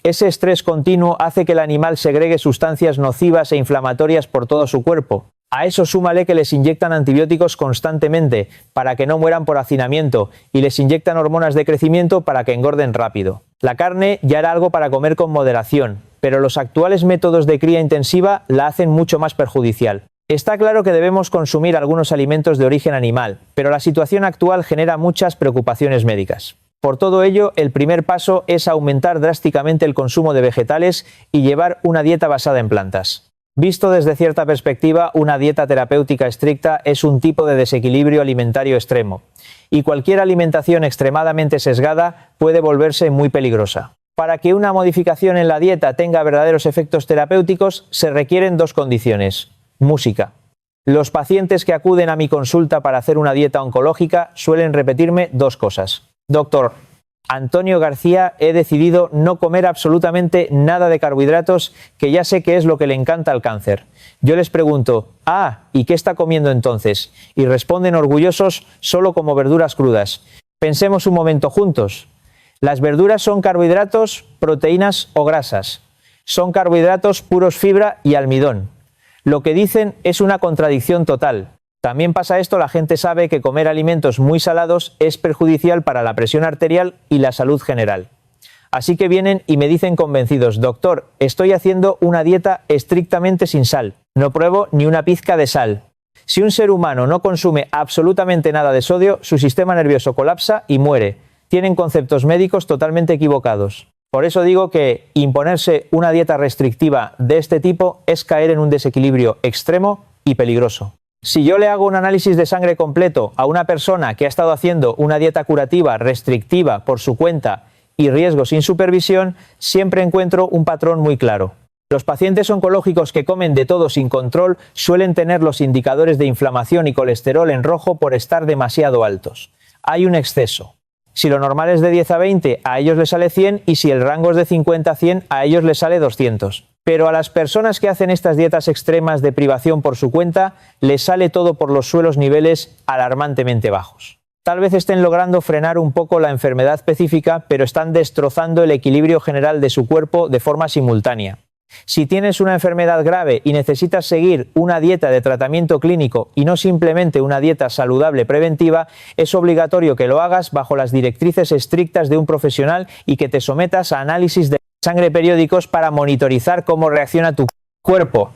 Ese estrés continuo hace que el animal segregue sustancias nocivas e inflamatorias por todo su cuerpo. A eso súmale que les inyectan antibióticos constantemente para que no mueran por hacinamiento y les inyectan hormonas de crecimiento para que engorden rápido. La carne ya era algo para comer con moderación, pero los actuales métodos de cría intensiva la hacen mucho más perjudicial. Está claro que debemos consumir algunos alimentos de origen animal, pero la situación actual genera muchas preocupaciones médicas. Por todo ello, el primer paso es aumentar drásticamente el consumo de vegetales y llevar una dieta basada en plantas. Visto desde cierta perspectiva, una dieta terapéutica estricta es un tipo de desequilibrio alimentario extremo, y cualquier alimentación extremadamente sesgada puede volverse muy peligrosa. Para que una modificación en la dieta tenga verdaderos efectos terapéuticos, se requieren dos condiciones. Música. Los pacientes que acuden a mi consulta para hacer una dieta oncológica suelen repetirme dos cosas. Doctor, Antonio García, he decidido no comer absolutamente nada de carbohidratos, que ya sé que es lo que le encanta al cáncer. Yo les pregunto, ¿y qué está comiendo entonces? Y responden orgullosos, solo como verduras crudas. Pensemos un momento juntos. ¿Las verduras son carbohidratos, proteínas o grasas? Son carbohidratos puros, fibra y almidón. Lo que dicen es una contradicción total. También pasa esto, la gente sabe que comer alimentos muy salados es perjudicial para la presión arterial y la salud general. Así que vienen y me dicen convencidos: doctor, estoy haciendo una dieta estrictamente sin sal, no pruebo ni una pizca de sal. Si un ser humano no consume absolutamente nada de sodio, su sistema nervioso colapsa y muere. Tienen conceptos médicos totalmente equivocados. Por eso digo que imponerse una dieta restrictiva de este tipo es caer en un desequilibrio extremo y peligroso. Si yo le hago un análisis de sangre completo a una persona que ha estado haciendo una dieta curativa restrictiva por su cuenta y riesgo sin supervisión, siempre encuentro un patrón muy claro. Los pacientes oncológicos que comen de todo sin control suelen tener los indicadores de inflamación y colesterol en rojo por estar demasiado altos. Hay un exceso. Si lo normal es de 10 a 20, a ellos les sale 100, y si el rango es de 50 a 100, a ellos les sale 200. Pero a las personas que hacen estas dietas extremas de privación por su cuenta, les sale todo por los suelos niveles alarmantemente bajos. Tal vez estén logrando frenar un poco la enfermedad específica, pero están destrozando el equilibrio general de su cuerpo de forma simultánea. Si tienes una enfermedad grave y necesitas seguir una dieta de tratamiento clínico y no simplemente una dieta saludable preventiva, es obligatorio que lo hagas bajo las directrices estrictas de un profesional y que te sometas a análisis de sangre periódicos para monitorizar cómo reacciona tu cuerpo.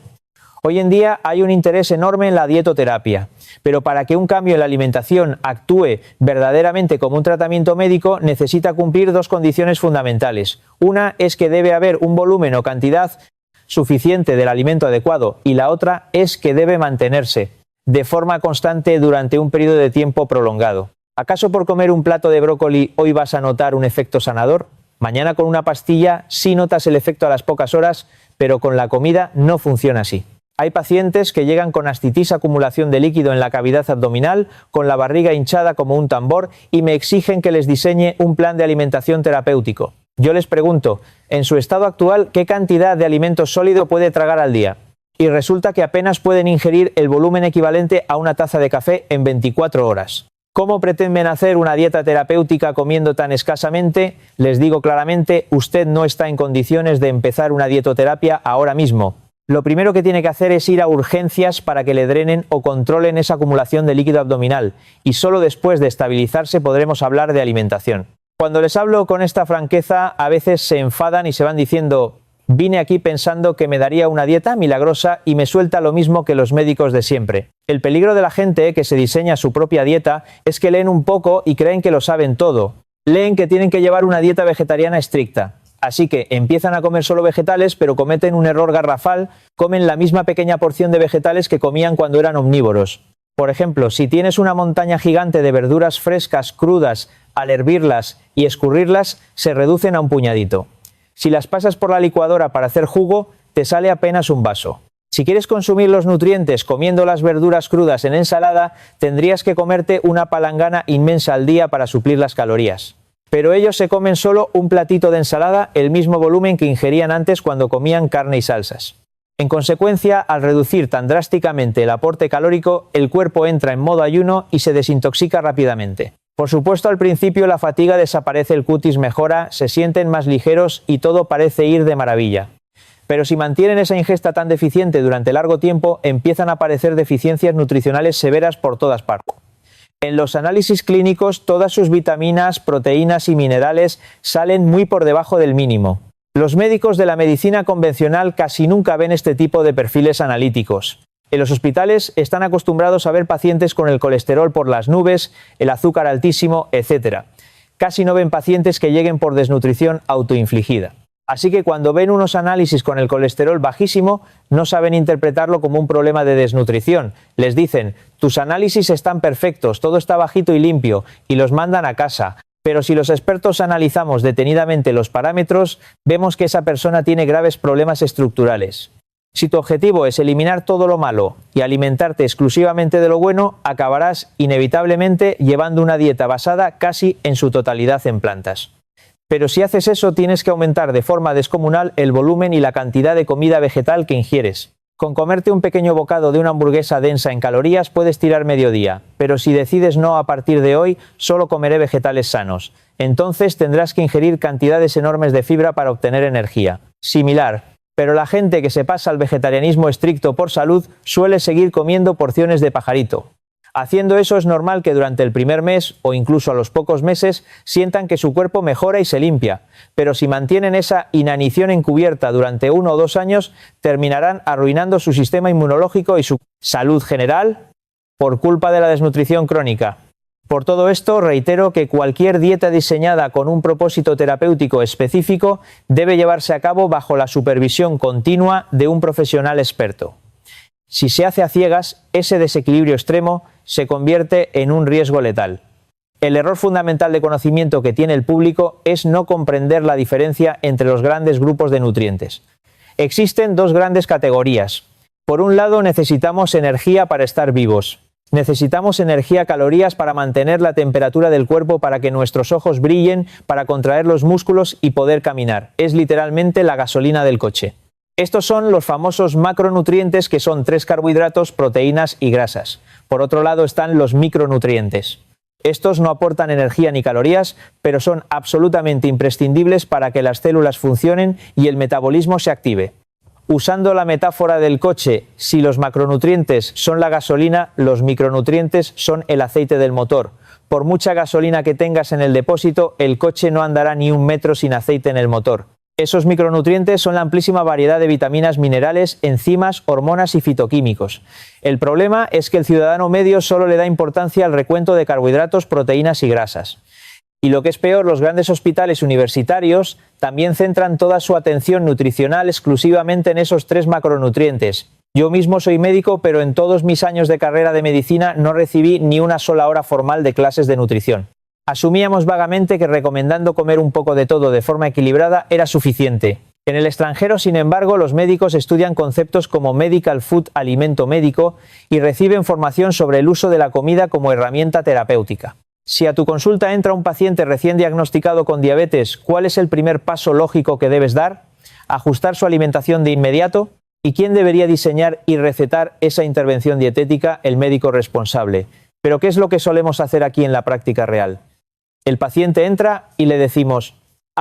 Hoy en día hay un interés enorme en la dietoterapia, pero para que un cambio en la alimentación actúe verdaderamente como un tratamiento médico, necesita cumplir dos condiciones fundamentales. Una es que debe haber un volumen o cantidad suficiente del alimento adecuado, y la otra es que debe mantenerse de forma constante durante un periodo de tiempo prolongado. ¿Acaso por comer un plato de brócoli hoy vas a notar un efecto sanador? Mañana con una pastilla sí notas el efecto a las pocas horas, pero con la comida no funciona así. Hay pacientes que llegan con ascitis, acumulación de líquido en la cavidad abdominal, con la barriga hinchada como un tambor, y me exigen que les diseñe un plan de alimentación terapéutico. Yo les pregunto, en su estado actual, ¿qué cantidad de alimento sólido puede tragar al día? Y resulta que apenas pueden ingerir el volumen equivalente a una taza de café en 24 horas. ¿Cómo pretenden hacer una dieta terapéutica comiendo tan escasamente? Les digo claramente, usted no está en condiciones de empezar una dietoterapia ahora mismo. Lo primero que tiene que hacer es ir a urgencias para que le drenen o controlen esa acumulación de líquido abdominal, y solo después de estabilizarse podremos hablar de alimentación. Cuando les hablo con esta franqueza, a veces se enfadan y se van diciendo: vine aquí pensando que me daría una dieta milagrosa y me suelta lo mismo que los médicos de siempre. El peligro de la gente que se diseña su propia dieta es que leen un poco y creen que lo saben todo. Leen que tienen que llevar una dieta vegetariana estricta. Así que empiezan a comer solo vegetales, pero cometen un error garrafal: comen la misma pequeña porción de vegetales que comían cuando eran omnívoros. Por ejemplo, si tienes una montaña gigante de verduras frescas, crudas, al hervirlas y escurrirlas, se reducen a un puñadito. Si las pasas por la licuadora para hacer jugo, te sale apenas un vaso. Si quieres consumir los nutrientes comiendo las verduras crudas en ensalada, tendrías que comerte una palangana inmensa al día para suplir las calorías. Pero ellos se comen solo un platito de ensalada, el mismo volumen que ingerían antes cuando comían carne y salsas. En consecuencia, al reducir tan drásticamente el aporte calórico, el cuerpo entra en modo ayuno y se desintoxica rápidamente. Por supuesto, al principio la fatiga desaparece, el cutis mejora, se sienten más ligeros y todo parece ir de maravilla. Pero si mantienen esa ingesta tan deficiente durante largo tiempo, empiezan a aparecer deficiencias nutricionales severas por todas partes. En los análisis clínicos, todas sus vitaminas, proteínas y minerales salen muy por debajo del mínimo. Los médicos de la medicina convencional casi nunca ven este tipo de perfiles analíticos. En los hospitales están acostumbrados a ver pacientes con el colesterol por las nubes, el azúcar altísimo, etc. Casi no ven pacientes que lleguen por desnutrición autoinfligida. Así que cuando ven unos análisis con el colesterol bajísimo, no saben interpretarlo como un problema de desnutrición. Les dicen: tus análisis están perfectos, todo está bajito y limpio, y los mandan a casa. Pero si los expertos analizamos detenidamente los parámetros, vemos que esa persona tiene graves problemas estructurales. Si tu objetivo es eliminar todo lo malo y alimentarte exclusivamente de lo bueno, acabarás inevitablemente llevando una dieta basada casi en su totalidad en plantas. Pero si haces eso, tienes que aumentar de forma descomunal el volumen y la cantidad de comida vegetal que ingieres. Con comerte un pequeño bocado de una hamburguesa densa en calorías puedes tirar medio día, pero si decides no, a partir de hoy solo comeré vegetales sanos. Entonces tendrás que ingerir cantidades enormes de fibra para obtener energía. Similar. Pero la gente que se pasa al vegetarianismo estricto por salud suele seguir comiendo porciones de pajarito. Haciendo eso es normal que durante el primer mes o incluso a los pocos meses sientan que su cuerpo mejora y se limpia, pero si mantienen esa inanición encubierta durante 1 o 2 años, terminarán arruinando su sistema inmunológico y su salud general por culpa de la desnutrición crónica. Por todo esto, reitero que cualquier dieta diseñada con un propósito terapéutico específico debe llevarse a cabo bajo la supervisión continua de un profesional experto. Si se hace a ciegas, ese desequilibrio extremo se convierte en un riesgo letal. El error fundamental de conocimiento que tiene el público es no comprender la diferencia entre los grandes grupos de nutrientes. Existen 2 grandes categorías. Por un lado, necesitamos energía para estar vivos. Necesitamos energía, calorías para mantener la temperatura del cuerpo, para que nuestros ojos brillen, para contraer los músculos y poder caminar. Es literalmente la gasolina del coche. Estos son los famosos macronutrientes, que son 3 carbohidratos, proteínas y grasas. Por otro lado están los micronutrientes. Estos no aportan energía ni calorías, pero son absolutamente imprescindibles para que las células funcionen y el metabolismo se active. Usando la metáfora del coche, si los macronutrientes son la gasolina, los micronutrientes son el aceite del motor. Por mucha gasolina que tengas en el depósito, el coche no andará ni 1 metro sin aceite en el motor. Esos micronutrientes son la amplísima variedad de vitaminas, minerales, enzimas, hormonas y fitoquímicos. El problema es que el ciudadano medio solo le da importancia al recuento de carbohidratos, proteínas y grasas. Y lo que es peor, los grandes hospitales universitarios también centran toda su atención nutricional exclusivamente en esos 3 macronutrientes. Yo mismo soy médico, pero en todos mis años de carrera de medicina no recibí ni una sola hora formal de clases de nutrición. Asumíamos vagamente que recomendando comer un poco de todo de forma equilibrada era suficiente. En el extranjero, sin embargo, los médicos estudian conceptos como medical food, alimento médico, y reciben formación sobre el uso de la comida como herramienta terapéutica. Si a tu consulta entra un paciente recién diagnosticado con diabetes, ¿cuál es el primer paso lógico que debes dar? ¿Ajustar su alimentación de inmediato? ¿Y quién debería diseñar y recetar esa intervención dietética? El médico responsable. ¿Pero qué es lo que solemos hacer aquí en la práctica real? El paciente entra y le decimos: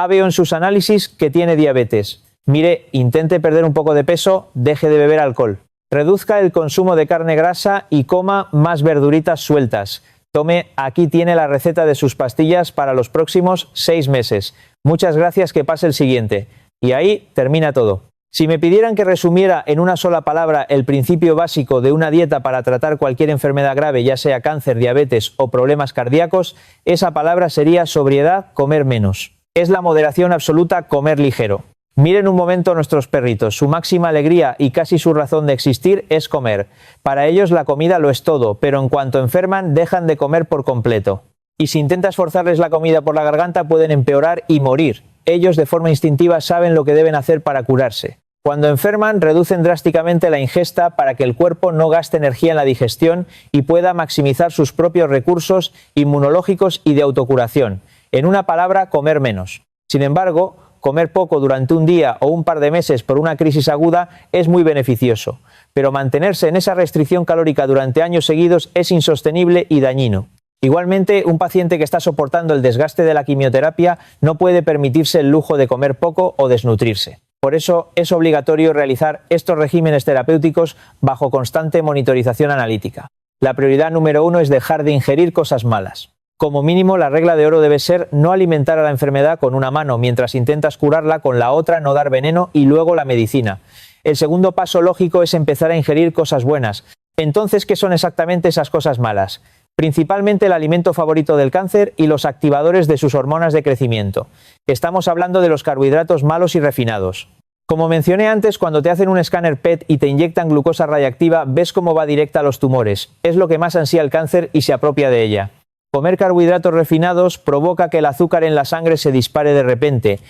veo en sus análisis que tiene diabetes. Mire, intente perder un poco de peso, deje de beber alcohol. Reduzca el consumo de carne grasa y coma más verduritas sueltas. Tome, aquí tiene la receta de sus pastillas para los próximos 6 meses. Muchas gracias, que pase el siguiente. Y ahí termina todo. Si me pidieran que resumiera en una sola palabra el principio básico de una dieta para tratar cualquier enfermedad grave, ya sea cáncer, diabetes o problemas cardíacos, esa palabra sería sobriedad, comer menos. Es la moderación absoluta, comer ligero. Miren un momento a nuestros perritos. Su máxima alegría y casi su razón de existir es comer. Para ellos la comida lo es todo, pero en cuanto enferman dejan de comer por completo. Y si intentas forzarles la comida por la garganta pueden empeorar y morir. Ellos de forma instintiva saben lo que deben hacer para curarse. Cuando enferman, reducen drásticamente la ingesta para que el cuerpo no gaste energía en la digestión y pueda maximizar sus propios recursos inmunológicos y de autocuración. En una palabra, comer menos. Sin embargo, comer poco durante un día o un par de meses por una crisis aguda es muy beneficioso, pero mantenerse en esa restricción calórica durante años seguidos es insostenible y dañino. Igualmente, un paciente que está soportando el desgaste de la quimioterapia no puede permitirse el lujo de comer poco o desnutrirse. Por eso es obligatorio realizar estos regímenes terapéuticos bajo constante monitorización analítica. La prioridad número 1 es dejar de ingerir cosas malas. Como mínimo, la regla de oro debe ser no alimentar a la enfermedad con una mano mientras intentas curarla con la otra, no dar veneno y luego la medicina. El segundo paso lógico es empezar a ingerir cosas buenas. Entonces, ¿qué son exactamente esas cosas malas? Principalmente el alimento favorito del cáncer y los activadores de sus hormonas de crecimiento. Estamos hablando de los carbohidratos malos y refinados. Como mencioné antes, cuando te hacen un escáner PET y te inyectan glucosa radiactiva, ves cómo va directa a los tumores. Es lo que más ansía el cáncer y se apropia de ella. Comer carbohidratos refinados provoca que el azúcar en la sangre se dispare de repente.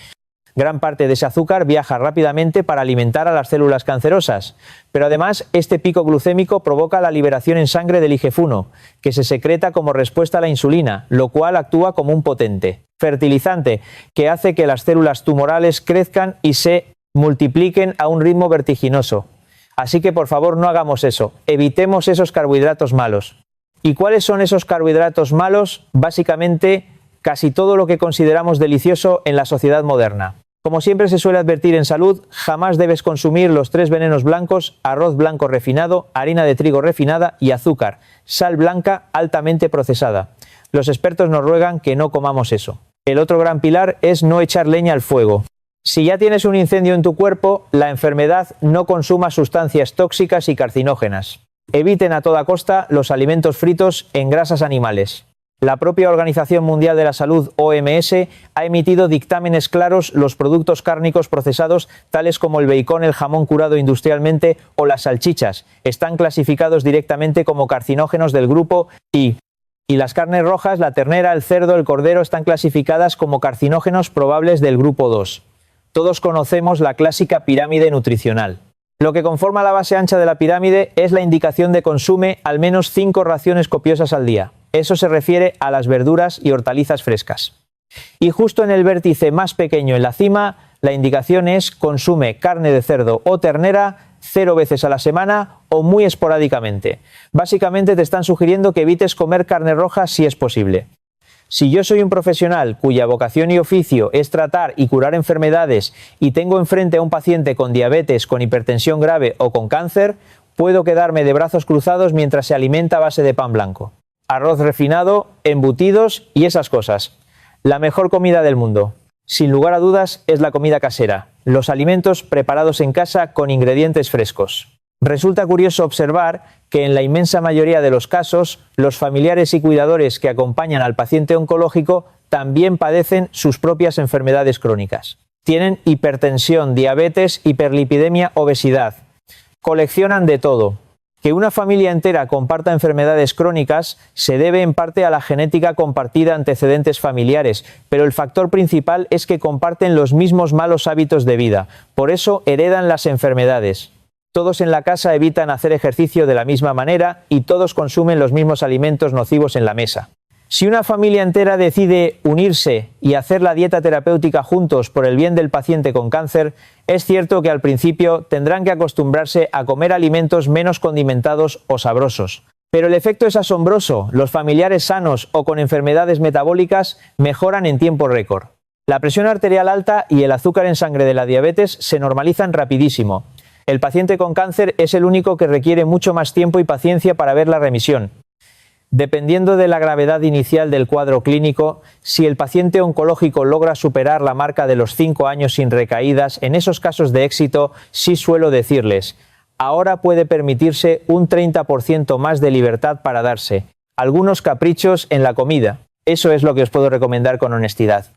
Gran parte de ese azúcar viaja rápidamente para alimentar a las células cancerosas. Pero además, este pico glucémico provoca la liberación en sangre del IGF-1, que se secreta como respuesta a la insulina, lo cual actúa como un potente fertilizante que hace que las células tumorales crezcan y se multipliquen a un ritmo vertiginoso. Así que por favor no hagamos eso, evitemos esos carbohidratos malos. ¿Y cuáles son esos carbohidratos malos? Básicamente, casi todo lo que consideramos delicioso en la sociedad moderna. Como siempre se suele advertir en salud, jamás debes consumir los 3 venenos blancos: arroz blanco refinado, harina de trigo refinada y azúcar, sal blanca altamente procesada. Los expertos nos ruegan que no comamos eso. El otro gran pilar es no echar leña al fuego. Si ya tienes un incendio en tu cuerpo, la enfermedad no consuma sustancias tóxicas y carcinógenas. Eviten a toda costa los alimentos fritos en grasas animales. La propia Organización Mundial de la Salud, OMS, ha emitido dictámenes claros: los productos cárnicos procesados, tales como el bacon, el jamón curado industrialmente o las salchichas, están clasificados directamente como carcinógenos del grupo I. Y las carnes rojas, la ternera, el cerdo, el cordero, están clasificadas como carcinógenos probables del grupo 2. Todos conocemos la clásica pirámide nutricional. Lo que conforma la base ancha de la pirámide es la indicación de consume al menos 5 raciones copiosas al día. Eso se refiere a las verduras y hortalizas frescas. Y justo en el vértice más pequeño, en la cima, la indicación es: consume carne de cerdo o ternera 0 veces a la semana o muy esporádicamente. Básicamente te están sugiriendo que evites comer carne roja si es posible. Si yo soy un profesional cuya vocación y oficio es tratar y curar enfermedades y tengo enfrente a un paciente con diabetes, con hipertensión grave o con cáncer, puedo quedarme de brazos cruzados mientras se alimenta a base de pan blanco, arroz refinado, embutidos y esas cosas. La mejor comida del mundo, sin lugar a dudas, es la comida casera, los alimentos preparados en casa con ingredientes frescos. Resulta curioso observar que en la inmensa mayoría de los casos, los familiares y cuidadores que acompañan al paciente oncológico también padecen sus propias enfermedades crónicas. Tienen hipertensión, diabetes, hiperlipidemia, obesidad. Coleccionan de todo. Que una familia entera comparta enfermedades crónicas se debe en parte a la genética compartida, antecedentes familiares, pero el factor principal es que comparten los mismos malos hábitos de vida. Por eso heredan las enfermedades. Todos en la casa evitan hacer ejercicio de la misma manera y todos consumen los mismos alimentos nocivos en la mesa. Si una familia entera decide unirse y hacer la dieta terapéutica juntos por el bien del paciente con cáncer, es cierto que al principio tendrán que acostumbrarse a comer alimentos menos condimentados o sabrosos. Pero el efecto es asombroso. Los familiares sanos o con enfermedades metabólicas mejoran en tiempo récord. La presión arterial alta y el azúcar en sangre de la diabetes se normalizan rapidísimo. El paciente con cáncer es el único que requiere mucho más tiempo y paciencia para ver la remisión. Dependiendo de la gravedad inicial del cuadro clínico, si el paciente oncológico logra superar la marca de los 5 años sin recaídas, en esos casos de éxito sí suelo decirles: ahora puede permitirse un 30% más de libertad para darse algunos caprichos en la comida. Eso es lo que os puedo recomendar con honestidad.